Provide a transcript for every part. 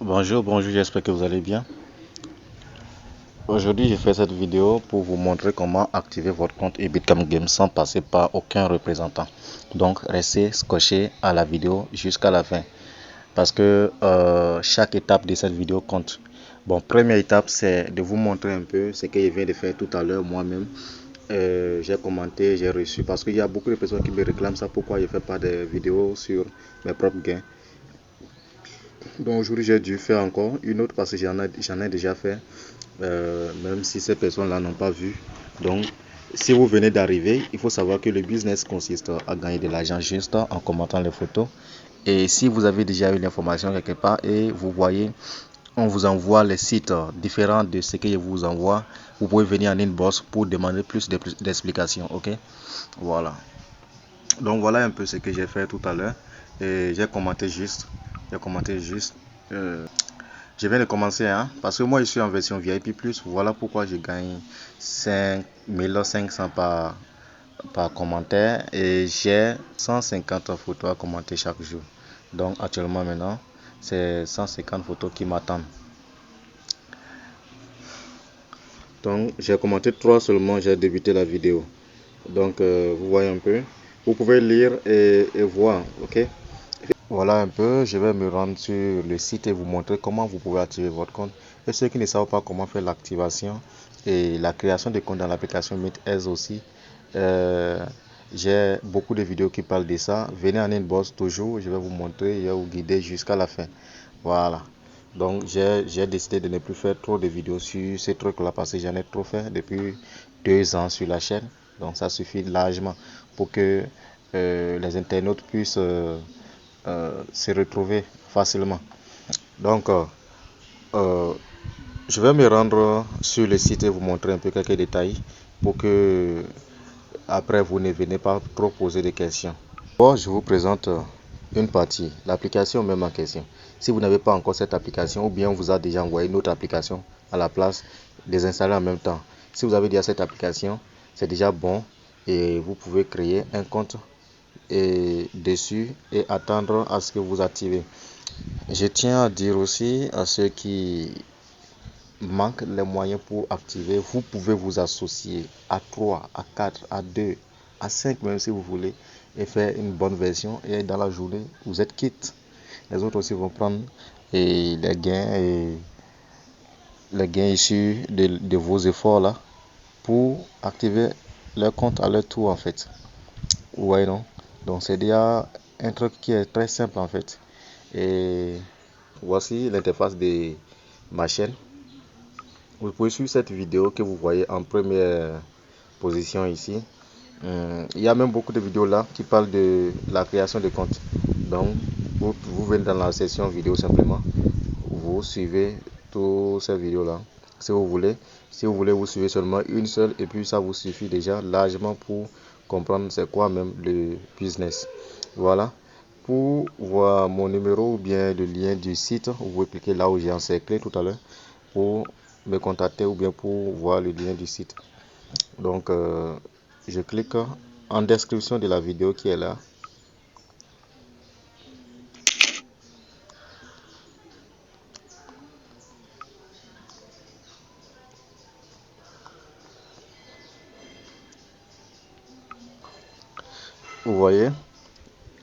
Bonjour, j'espère que vous allez bien. Aujourd'hui, je fais cette vidéo pour vous montrer comment activer votre compte Ebitcam Game sans passer par aucun représentant. Donc, restez scotché à la vidéo jusqu'à la fin parce que chaque étape de cette vidéo compte. Bon, première étape, c'est de vous montrer un peu ce que je viens de faire tout à l'heure moi-même. J'ai commenté, j'ai reçu parce qu'il y a beaucoup de personnes qui me réclament ça. Pourquoi je ne fais pas de vidéos sur mes propres gains? Donc aujourd'hui j'ai dû faire encore une autre parce que j'en ai déjà fait, même si ces personnes-là n'ont pas vu. Donc si vous venez d'arriver, il faut savoir que le business consiste à gagner de l'argent juste en commentant les photos. Et si vous avez déjà eu l'information quelque part et vous voyez, on vous envoie les sites différents de ce que je vous envoie, vous pouvez venir en inbox pour demander plus d'explications. Ok, voilà. Donc voilà un peu ce que j'ai fait tout à l'heure. Et j'ai commenté juste. J'ai commenté juste. euh, je viens de commencer, hein, parce que moi je suis en version VIP+. Voilà pourquoi je gagne 5500 par commentaire et j'ai 150 photos à commenter chaque jour. Donc actuellement maintenant, c'est 150 photos qui m'attendent. Donc j'ai commenté 3 seulement, j'ai débuté la vidéo. Donc vous voyez un peu. Vous pouvez lire et voir, ok? Voilà un peu, je vais me rendre sur le site et vous montrer comment vous pouvez activer votre compte. Et ceux qui ne savent pas comment faire l'activation et la création de compte dans l'application MeetEase aussi, euh, j'ai beaucoup de vidéos qui parlent de ça. Venez en inbox toujours, je vais vous montrer et vous guider jusqu'à la fin. Voilà. Donc j'ai décidé de ne plus faire trop de vidéos sur ces trucs-là parce que j'en ai trop fait depuis 2 ans sur la chaîne. Donc ça suffit largement pour que les internautes puissent se retrouver facilement. Donc, je vais me rendre sur le site et vous montrer un peu quelques détails pour que après vous ne venez pas trop poser de questions. Bon, je vous présente une partie, l'application même en question. Si vous n'avez pas encore cette application ou bien on vous a déjà envoyé une autre application à la place, désinstaller en même temps. Si vous avez déjà cette application, c'est déjà bon et vous pouvez créer un compte dessus et attendre à ce que vous activez. Je tiens à dire aussi à ceux qui manquent les moyens pour activer, vous pouvez vous associer à 3, à 4, à 2, à 5 même si vous voulez et faire une bonne version et dans la journée vous êtes quitte. Les autres aussi vont prendre et les gains issus de vos efforts là pour activer leur compte à leur tour en fait. Ouais non. Donc c'est déjà un truc qui est très simple en fait. Et voici l'interface de ma chaîne. Vous pouvez suivre cette vidéo que vous voyez en première position ici. Il y a même beaucoup de vidéos là qui parlent de la création de compte. Donc, vous venez dans la section vidéo simplement. Vous suivez toutes ces vidéos là. Si vous voulez, vous suivez seulement une seule et puis ça vous suffit déjà largement pour comprendre c'est quoi même le business. Voilà. Pour voir mon numéro ou bien le lien du site, vous pouvez cliquer là où j'ai encerclé tout à l'heure pour me contacter ou bien pour voir le lien du site. Donc, je clique en description de la vidéo qui est là. Vous voyez,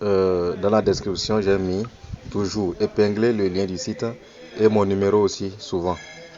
dans la description, j'ai mis toujours épinglé le lien du site et mon numéro aussi, souvent.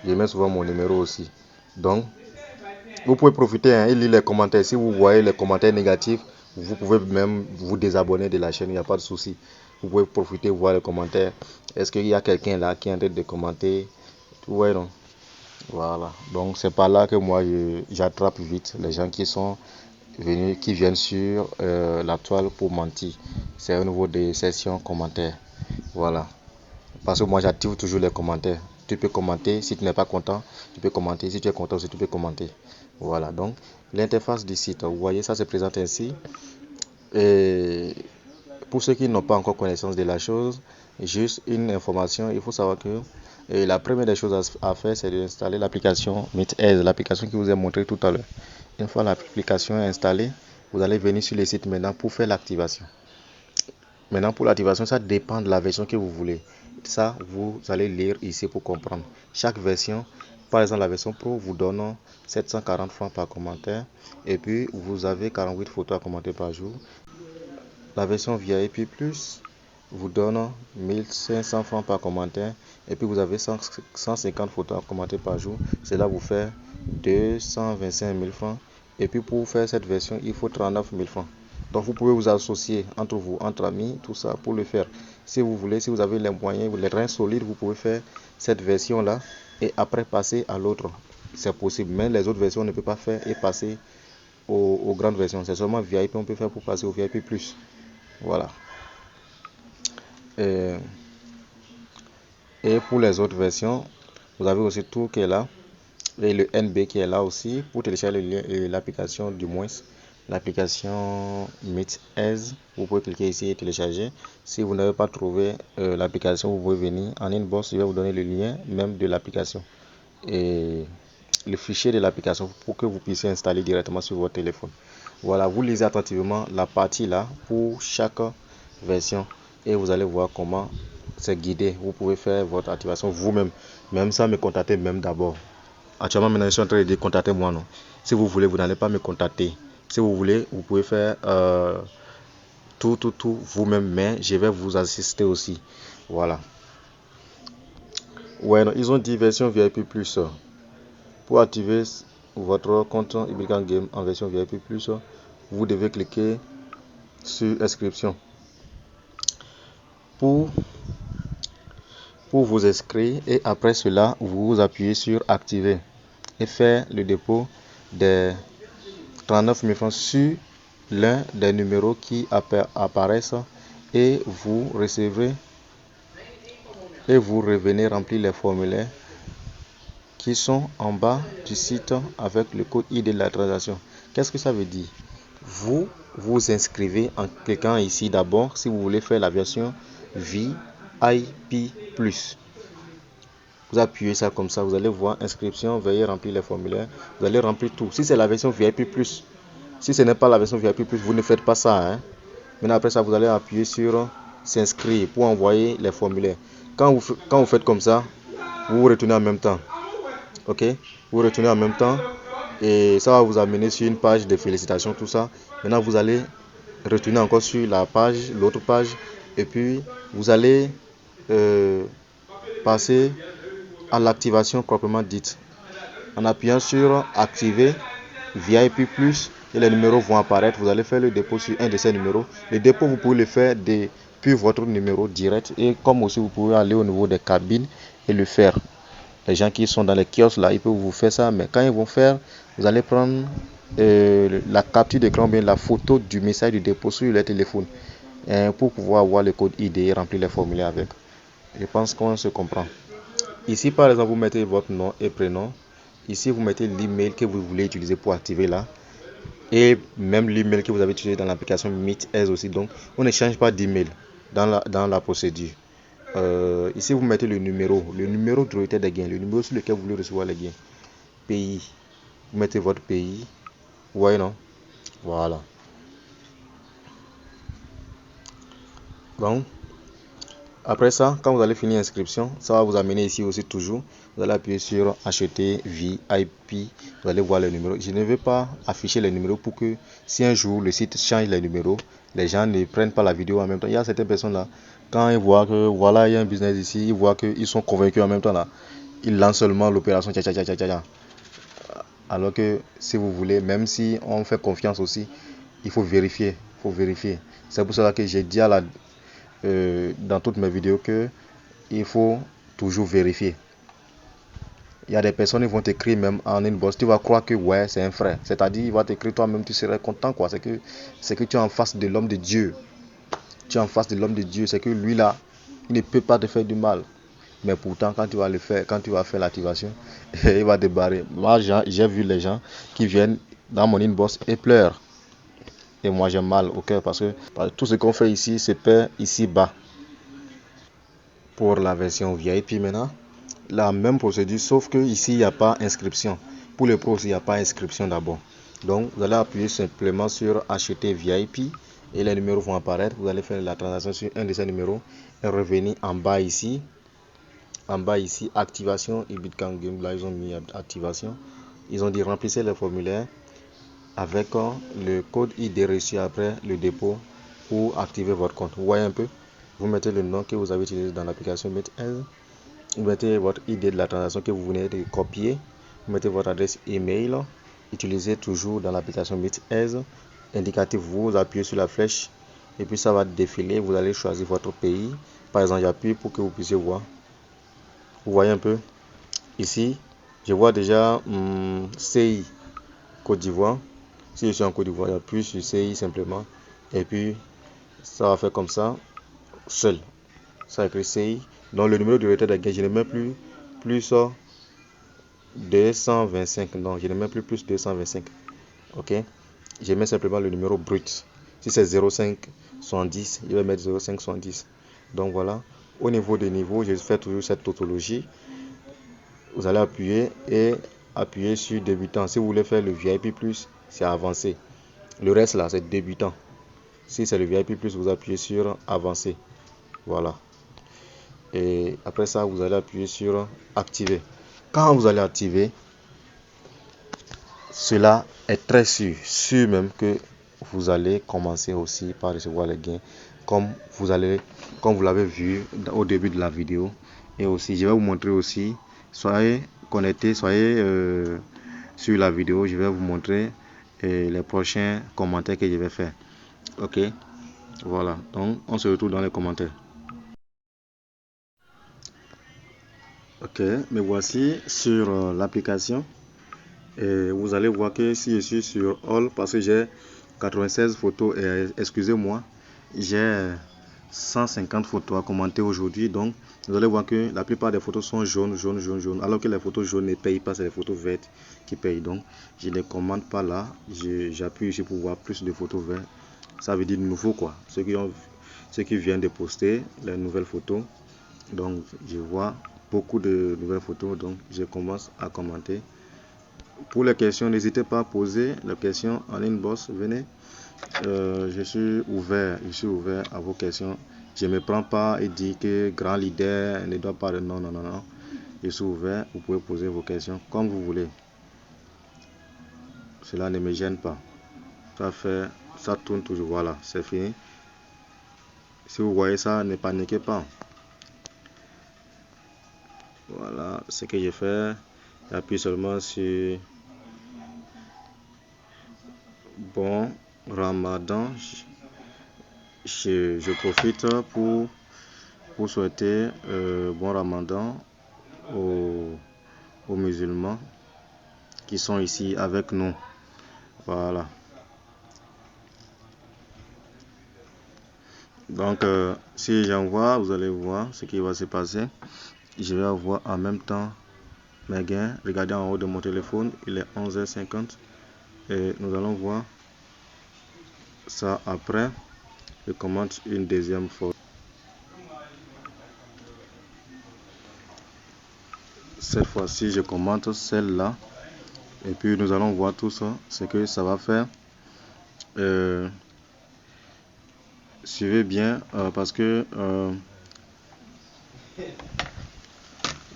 Je mets souvent mon numéro aussi. Donc, vous pouvez profiter et lire les commentaires. Si vous voyez les commentaires négatifs, vous pouvez même vous désabonner de la chaîne, il n'y a pas de souci. Vous pouvez profiter, voir les commentaires. Est-ce qu'il y a quelqu'un là qui est en train de commenter? Ouais, non. Voilà. Donc, c'est par là que moi, j'attrape vite les gens qui sont venus, qui viennent sur la toile pour mentir. C'est au niveau des sessions commentaires. Voilà. Parce que moi, j'active toujours les commentaires. Tu peux commenter. Si tu n'es pas content, tu peux commenter. Si tu es content aussi, tu peux commenter. Voilà. Donc, l'interface du site, vous voyez, ça se présente ainsi. Et pour ceux qui n'ont pas encore connaissance de la chose, juste une information, il faut savoir que la première des choses à faire, c'est d'installer l'application MeetEase, l'application que vous ai montré tout à l'heure. Une fois l'application installée, vous allez venir sur le site maintenant pour faire l'activation. Maintenant, pour l'activation, ça dépend de la version que vous voulez. ça, vous allez lire ici pour comprendre. Chaque version, par exemple la version Pro vous donne 740 francs par commentaire et puis vous avez 48 photos à commenter par jour. La version VIP Plus vous donne 1500 francs par commentaire et puis vous avez 150 photos à commenter par jour. Cela vous fait 225 000 francs. Et puis pour faire cette version, il faut 39 000 francs. Donc vous pouvez vous associer entre vous, entre amis, tout ça pour le faire. Si vous voulez, si vous avez les moyens, les reins solides, vous pouvez faire cette version-là et après passer à l'autre. C'est possible, mais les autres versions, on ne peut pas faire et passer aux grandes versions. C'est seulement VIP, on peut faire pour passer au VIP+. Voilà. Et pour les autres versions, vous avez aussi tout qui est là. Et le NB qui est là aussi pour télécharger l'application, du moins l'application Meet Aise. Vous pouvez cliquer ici et télécharger. Si vous n'avez pas trouvé l'application, vous pouvez venir en inbox, je vais vous donner le lien même de l'application et le fichier de l'application pour que vous puissiez installer directement sur votre téléphone. Voilà, vous lisez attentivement la partie là pour chaque version et vous allez voir comment c'est guidé. Vous pouvez faire votre activation vous-même, même sans me contacter même d'abord. Actuellement, maintenant, je suis en train de dire contactez-moi, non. Si vous voulez, vous n'allez pas me contacter. Si vous voulez, vous pouvez faire tout vous-même, mais je vais vous assister aussi. Voilà. Ouais, non, ils ont dit version VIP+. Pour activer votre compte Ibilican Game en version VIP+, vous devez cliquer sur inscription. Pour vous inscrire et après cela, vous appuyez sur activer et faire le dépôt des 39 000 francs sur l'un des numéros qui apparaissent et vous recevrez et vous revenez remplir les formulaires qui sont en bas du site avec le code ID de la transaction. Qu'est-ce que ça veut dire? Vous vous inscrivez en cliquant ici d'abord si vous voulez faire la version VIP+. Vous appuyez ça comme ça, vous allez voir inscription, veuillez remplir les formulaires, vous allez remplir tout. Si c'est la version VIP+, si ce n'est pas la version VIP+, vous ne faites pas ça. Hein. Maintenant après ça, vous allez appuyer sur s'inscrire pour envoyer les formulaires. Quand vous faites comme ça, vous retournez en même temps. Ok, vous retournez en même temps et ça va vous amener sur une page de félicitations, tout ça. Maintenant, vous allez retourner encore sur la page, l'autre page, et puis vous allez passer à l'activation proprement dite. En appuyant sur activer VIP+, et les numéros vont apparaître. Vous allez faire le dépôt sur un de ces numéros. Le dépôt, vous pouvez le faire depuis votre numéro direct et comme aussi vous pouvez aller au niveau des cabines et le faire. Les gens qui sont dans les kiosques là, ils peuvent vous faire ça, mais quand ils vont faire, vous allez prendre la capture d'écran, bien la photo du message du dépôt sur le téléphone pour pouvoir avoir le code ID et remplir les formulaires avec. Je pense qu'on se comprend. Ici, par exemple, vous mettez votre nom et prénom. Ici, vous mettez l'email que vous voulez utiliser pour activer là. Et même l'email que vous avez utilisé dans l'application Meet Aise aussi. Donc, on ne change pas d'email dans la procédure. Ici, vous mettez le numéro de requête des gains, le numéro sur lequel vous voulez recevoir les gains. Pays. Vous mettez votre pays. Vous voyez, non? Voilà. Donc, après ça, quand vous allez finir l'inscription, ça va vous amener ici aussi toujours. Vous allez appuyer sur acheter VIP. Vous allez voir les numéros. Je ne vais pas afficher les numéros pour que si un jour le site change les numéros, les gens ne prennent pas la vidéo en même temps. Il y a certaines personnes là, quand ils voient que voilà, il y a un business ici, ils voient qu'ils sont convaincus en même temps là. Ils lancent seulement l'opération alors que si vous voulez, même si on fait confiance aussi, il faut vérifier. C'est pour cela que j'ai dit dans toutes mes vidéos que il faut toujours vérifier. Il y a des personnes qui vont t'écrire même en inbox, tu vas croire que ouais, c'est un frère. C'est-à-dire, il va t'écrire toi-même, tu serais content quoi. C'est que tu es en face de l'homme de Dieu. Tu es en face de l'homme de Dieu, c'est que lui là, il ne peut pas te faire du mal. Mais pourtant, quand tu vas faire l'activation, il va te barrer. Moi, j'ai vu les gens qui viennent dans mon inbox et pleurent. Et moi, j'ai mal au cœur parce que tout ce qu'on fait ici, c'est perd ici bas. Pour la version VIP maintenant, la même procédure, sauf que ici, il n'y a pas inscription. Pour les pros, il n'y a pas inscription d'abord. Donc, vous allez appuyer simplement sur acheter VIP et les numéros vont apparaître. Vous allez faire la transaction sur un de ces numéros et revenir en bas ici en bas ici, activation et Bitcoin Game. Là, ils ont mis activation. Ils ont dit remplissez le formulaire avec le code ID reçu après le dépôt pour activer votre compte. Vous voyez un peu? Vous mettez le nom que vous avez utilisé dans l'application BitEase. Vous mettez votre ID de la transaction que vous venez de copier. Vous mettez votre adresse email. Utilisez toujours dans l'application BitEase. Indicatif, vous appuyez sur la flèche et puis ça va défiler. Vous allez choisir votre pays. Par exemple, j'appuie pour que vous puissiez voir. Vous voyez un peu? Ici, je vois déjà CI Côte d'Ivoire. Si je suis en Côte d'Ivoire, j'appuie sur CI simplement. Et puis, ça va faire comme ça, seul. Ça écrit CI. Donc, le numéro de retrait de gain, je ne mets plus 225. Non, je ne mets plus 225. Ok? Je mets simplement le numéro brut. Si c'est 05 70, je vais mettre 05 70. Donc, voilà. Au niveau des niveaux, je fais toujours cette tautologie. Vous allez appuyer sur débutant. Si vous voulez faire le VIP+, c'est avancé. Le reste là, c'est débutant. Si c'est le VIP+, vous appuyez sur avancer. Voilà. Et après ça, vous allez appuyer sur activer. Quand vous allez activer, cela est très sûr même que vous allez commencer aussi par recevoir les gains comme vous l'avez vu au début de la vidéo. Et aussi, je vais vous montrer aussi, soyez connectés, soyez sur la vidéo, je vais vous montrer les prochains commentaires que je vais faire. Ok, voilà, donc on se retrouve dans les commentaires. Ok, me voici sur l'application. Et vous allez voir que si je suis sur All, parce que j'ai 96 photos, et excusez-moi, j'ai 150 photos à commenter aujourd'hui. Donc, vous allez voir que la plupart des photos sont jaunes, alors que les photos jaunes ne payent pas, c'est les photos vertes qui payent. Donc, je ne les commente pas là, j'appuie ici pour voir plus de photos vertes. Ça veut dire nouveau quoi, ceux qui viennent de poster les nouvelles photos. Donc, je vois beaucoup de nouvelles photos, donc je commence à commenter. Pour les questions, n'hésitez pas à poser les questions en inbox. Venez, je suis ouvert à vos questions. Je ne me prends pas et dis que grand leader ne doit pas. Non. Je suis ouvert. Vous pouvez poser vos questions comme vous voulez. Cela ne me gêne pas. Ça tourne toujours. Voilà, c'est fini. Si vous voyez ça, ne paniquez pas. Voilà ce que j'ai fait. J'appuie seulement sur bon Ramadan. Je profite pour souhaiter bon Ramadan aux musulmans qui sont ici avec nous. Voilà. Donc, si j'envoie, vous allez voir ce qui va se passer. Je vais avoir en même temps mes gains. Regardez en haut de mon téléphone, il est 11h50. Et nous allons voir ça après. Je commente une deuxième fois. Cette fois-ci, je commente celle-là. Et puis, nous allons voir tout ça, ce que ça va faire. Suivez bien parce que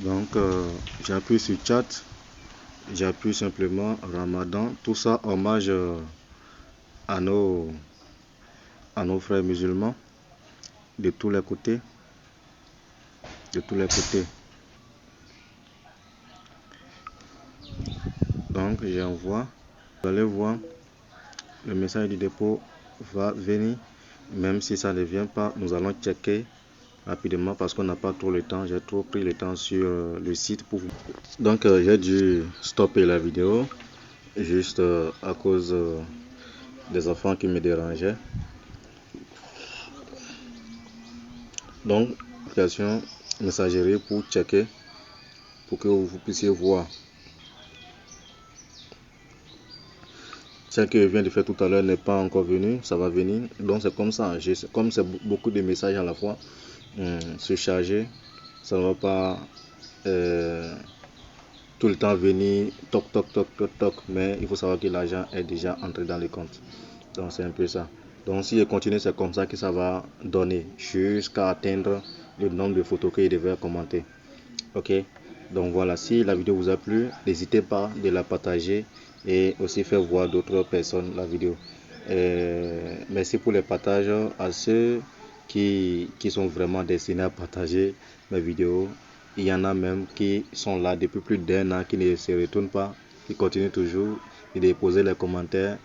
donc j'appuie sur chat, j'appuie simplement Ramadan, tout ça hommage à nos frères musulmans de tous les côtés, donc j'envoie. Vous allez voir, le message du dépôt va venir. Même si ça ne vient pas, nous allons checker rapidement parce qu'on n'a pas trop le temps. J'ai trop pris le temps sur le site pour vous. Donc j'ai dû stopper la vidéo juste à cause des enfants qui me dérangeaient. Donc application messagerie pour checker, pour que vous puissiez voir. Celle que je viens de faire tout à l'heure n'est pas encore venue, ça va venir. Donc c'est comme ça, comme c'est beaucoup de messages à la fois, surchargé, ça ne va pas tout le temps venir toc, mais il faut savoir que l'argent est déjà entré dans les comptes. Donc c'est un peu ça. Donc si je continue, c'est comme ça que ça va donner jusqu'à atteindre le nombre de photos que je devais commenter. Ok, donc voilà, si la vidéo vous a plu, n'hésitez pas de la partager et aussi faire voir d'autres personnes la vidéo. Merci pour les partages à ceux qui sont vraiment destinés à partager mes vidéos. Il y en a même qui sont là depuis plus d'1 an, qui ne se retournent pas, qui continuent toujours de déposer les commentaires